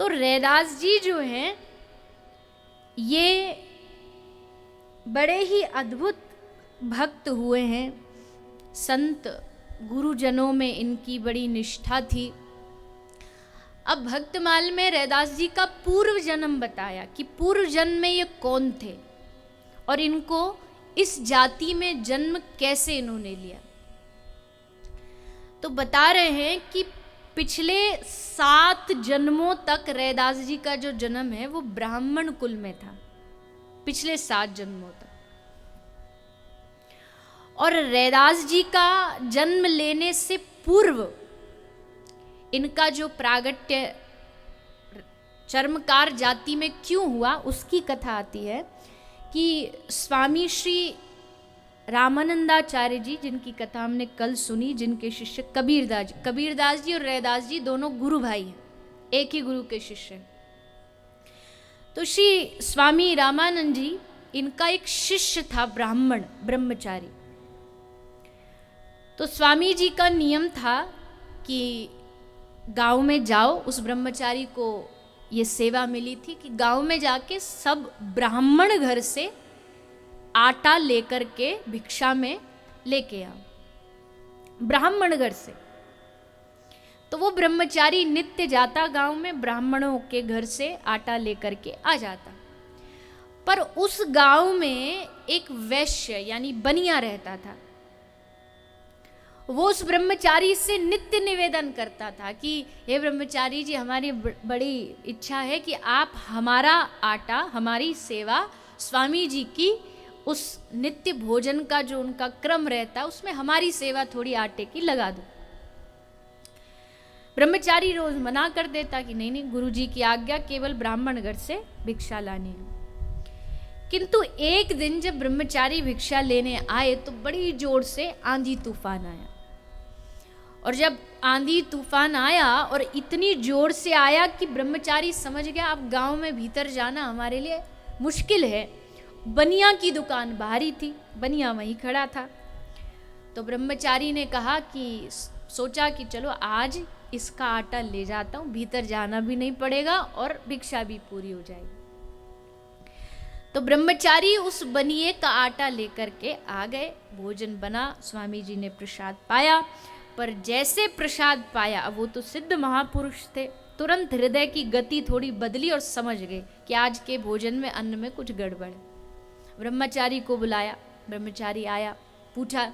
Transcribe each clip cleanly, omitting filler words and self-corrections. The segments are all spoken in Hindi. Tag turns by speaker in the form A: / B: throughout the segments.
A: तो रैदास जी जो हैं ये बड़े ही अद्भुत भक्त हुए हैं। संत गुरुजनों में इनकी बड़ी निष्ठा थी। अब भक्तमाल में रैदास जी का पूर्व जन्म बताया कि पूर्व जन्म में ये कौन थे और इनको इस जाति में जन्म कैसे इन्होंने लिया। तो बता रहे हैं कि पिछले 7 जन्मों तक रैदास जी का जो जन्म है वो ब्राह्मण कुल में था, पिछले 7 जन्मों तक। और रैदास जी का जन्म लेने से पूर्व इनका जो प्रागट्य चर्मकार जाति में क्यों हुआ उसकी कथा आती है कि स्वामी श्री रामानंदाचार्य जी, जिनकी कथा हमने कल सुनी, जिनके शिष्य कबीरदास जी और रैदास जी दोनों गुरु भाई हैं, एक ही गुरु के शिष्य हैं। तो श्री स्वामी रामानंद जी, इनका एक शिष्य था ब्राह्मण ब्रह्मचारी। तो स्वामी जी का नियम था कि गांव में जाओ, उस ब्रह्मचारी को ये सेवा मिली थी कि गांव में जाके सब ब्राह्मण घर से आटा लेकर के भिक्षा में लेके आओ, ब्राह्मण घर से। तो वो ब्रह्मचारी नित्य जाता गांव में, ब्राह्मणों के घर से आटा लेकर के आ जाता। पर उस गांव में एक वैश्य यानी बनिया रहता था। वो उस ब्रह्मचारी से नित्य निवेदन करता था कि हे ब्रह्मचारी जी, हमारी बड़ी इच्छा है कि आप हमारा आटा, हमारी सेवा, स्वामी जी की उस नित्य भोजन का जो उनका क्रम रहता है उसमें हमारी सेवा थोड़ी आटे की लगा दो। ब्रह्मचारी रोज मना कर देता कि नहीं नहीं, गुरु जी की आज्ञा, केवल ब्राह्मण घर से भिक्षा लानी है। किंतु एक दिन जब ब्रह्मचारी भिक्षा लेने आए तो बड़ी जोर से आंधी तूफान आया। और जब आंधी तूफान आया और इतनी जोर से आया कि ब्रह्मचारी समझ गया अब गांव में भीतर जाना हमारे लिए मुश्किल है। बनिया की दुकान बाहर ही थी, बनिया वहीं खड़ा था। तो ब्रह्मचारी ने कहा कि सोचा कि चलो आज इसका आटा ले जाता हूँ, भीतर जाना भी नहीं पड़ेगा और भिक्षा भी पूरी हो जाएगी। तो ब्रह्मचारी उस बनिए का आटा लेकर के आ गए, भोजन बना, स्वामी जी ने प्रसाद पाया। पर जैसे प्रसाद पाया, अब वो तो सिद्ध महापुरुष थे, तुरंत हृदय की गति थोड़ी बदली और समझ गए कि आज के भोजन में, अन्न में कुछ गड़बड़ है। ब्रह्मचारी को बुलाया, ब्रह्मचारी आया, पूछा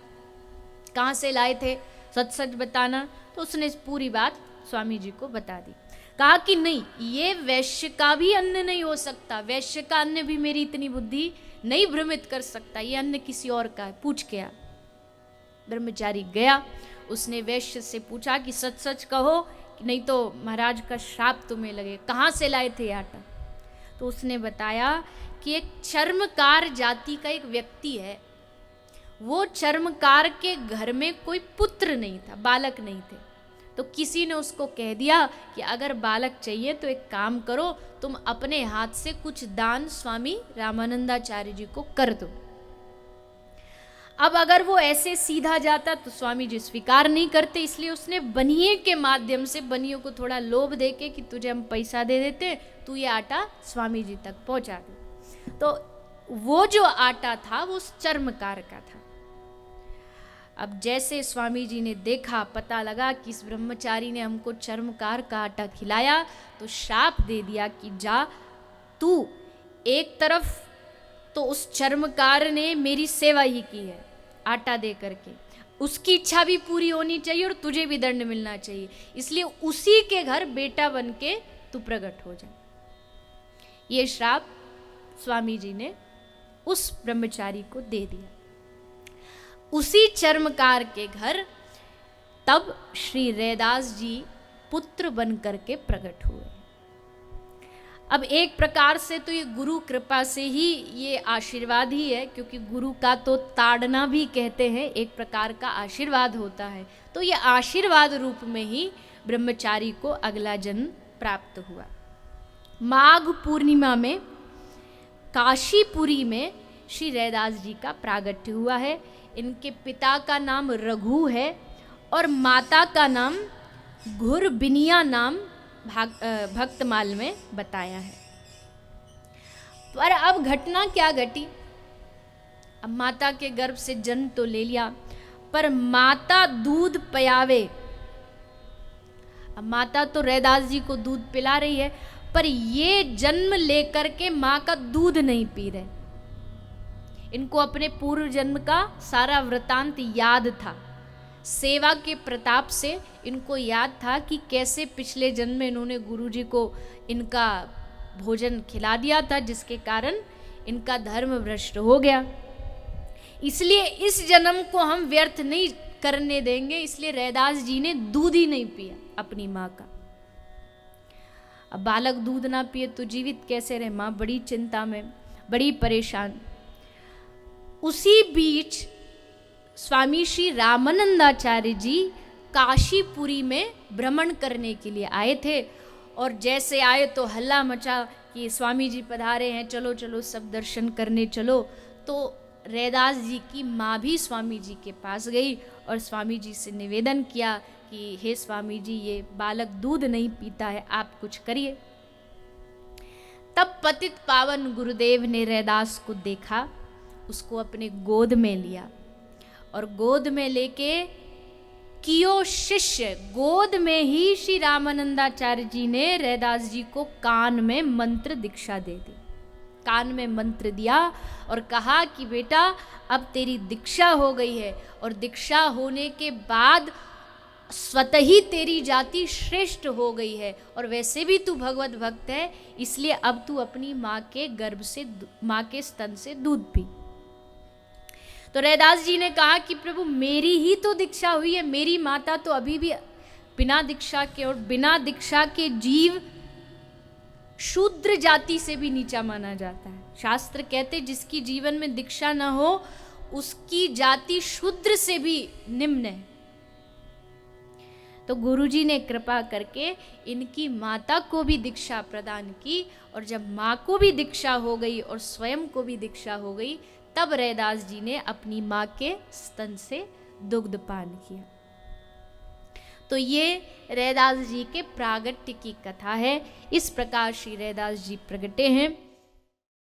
A: कहाँ से लाए थे, सच सच बताना। तो उसने पूरी बात स्वामी जी को बता दी। कहा कि नहीं, ये वैश्य का भी अन्न नहीं हो सकता, वैश्य का अन्न भी मेरी इतनी बुद्धि नहीं भ्रमित कर सकता, ये अन्न किसी और का है, पूछ के आ। ब्रह्मचारी गया, उसने वैश्य से पूछा कि सच सच कहो कि नहीं तो महाराज का श्राप तुम्हें लगे, कहाँ से लाए थे आटा। तो उसने बताया कि एक चर्मकार जाति का एक व्यक्ति है, वो चर्मकार के घर में कोई पुत्र नहीं था, बालक नहीं थे। तो किसी ने उसको कह दिया कि अगर बालक चाहिए तो एक काम करो, तुम अपने हाथ से कुछ दान स्वामी रामानंदाचार्य जी को कर दो। अब अगर वो ऐसे सीधा जाता तो स्वामी जी स्वीकार नहीं करते, इसलिए उसने बनिए के माध्यम से बनियों को थोड़ा लोभ देके कि तुझे हम पैसा दे देते, तू ये आटा स्वामी जी तक पहुंचा दे। तो वो जो आटा था वो उस चर्मकार का था। अब जैसे स्वामी जी ने देखा, पता लगा कि इस ब्रह्मचारी ने हमको चर्मकार का आटा खिलाया, तो श्राप दे दिया कि जा तू, एक तरफ तो उस चर्मकार ने मेरी सेवा ही की है आटा दे करके, उसकी इच्छा भी पूरी होनी चाहिए और तुझे भी दंड मिलना चाहिए, इसलिए उसी के घर बेटा बन के तू प्रकट हो जा। ये श्राप स्वामी जी ने उस ब्रह्मचारी को दे दिया। उसी चर्मकार के घर तब श्री रैदास जी पुत्र बन करके प्रकट हुए। अब एक प्रकार से तो ये गुरु कृपा से ही ये आशीर्वाद ही है, क्योंकि गुरु का तो ताड़ना भी कहते हैं, एक प्रकार का आशीर्वाद होता है। तो ये आशीर्वाद रूप में ही ब्रह्मचारी को अगला जन्म प्राप्त हुआ। माघ पूर्णिमा में काशीपुरी में श्री रैदास जी का प्रागट्य हुआ है। इनके पिता का नाम रघु है और माता का नाम घुरबिनिया नाम भक्तमाल में बताया है। पर अब घटना क्या घटी, अब माता के गर्भ से जन्म तो ले लिया, पर माता दूध पियावे। अब माता तो रैदास जी को दूध पिला रही है, पर ये जन्म लेकर के माँ का दूध नहीं पी रहे। इनको अपने पूर्व जन्म का सारा वृतांत याद था, सेवा के प्रताप से इनको याद था कि कैसे पिछले जन्म में इन्होंने गुरुजी को इनका भोजन खिला दिया था, जिसके कारण इनका धर्म भ्रष्ट हो गया। इसलिए इस जन्म को हम व्यर्थ नहीं करने देंगे, इसलिए रैदास जी ने दूध ही नहीं पिया अपनी माँ का। अब बालक दूध ना पिए तो जीवित कैसे रहे, माँ बड़ी चिंता में, बड़ी परेशान। उसी बीच स्वामी श्री रामानंदाचार्य जी काशीपुरी में भ्रमण करने के लिए आए थे, और जैसे आए तो हल्ला मचा कि स्वामी जी पधारे हैं, चलो चलो सब दर्शन करने चलो। तो रैदास जी की माँ भी स्वामी जी के पास गई और स्वामी जी से निवेदन किया कि हे स्वामी जी, ये बालक दूध नहीं पीता है, आप कुछ करिए। तब पतित पावन गुरुदेव ने रैदास को देखा, उसको अपने गोद में लिया और गोद में लेके कियो शिष्य, गोद में ही श्री रामानंदाचार्य जी ने रैदास जी को कान में मंत्र दीक्षा दे दी। कान में मंत्र दिया और कहा कि बेटा अब तेरी दीक्षा हो गई है, और दीक्षा होने के बाद स्वतः ही तेरी जाति श्रेष्ठ हो गई है, और वैसे भी तू भगवत भक्त है, इसलिए अब तू अपनी माँ के गर्भ से, माँ के स्तन से दूध पी। तो रैदास जी ने कहा कि प्रभु मेरी ही तो दीक्षा हुई है, मेरी माता तो अभी भी बिना दीक्षा के, और बिना दीक्षा के जीव शूद्र जाति से भी नीचा माना जाता है। शास्त्र कहते जिसकी जीवन में दीक्षा न हो उसकी जाति शूद्र से भी निम्न है। तो गुरुजी ने कृपा करके इनकी माता को भी दीक्षा प्रदान की, और जब माँ को भी दीक्षा हो गई और स्वयं को भी दीक्षा हो गई, तब रैदास जी ने अपनी माँ के स्तन से दुग्ध पान किया। तो ये रैदास जी के प्रागट्य की कथा है। इस प्रकार श्री रैदास जी प्रगटे हैं।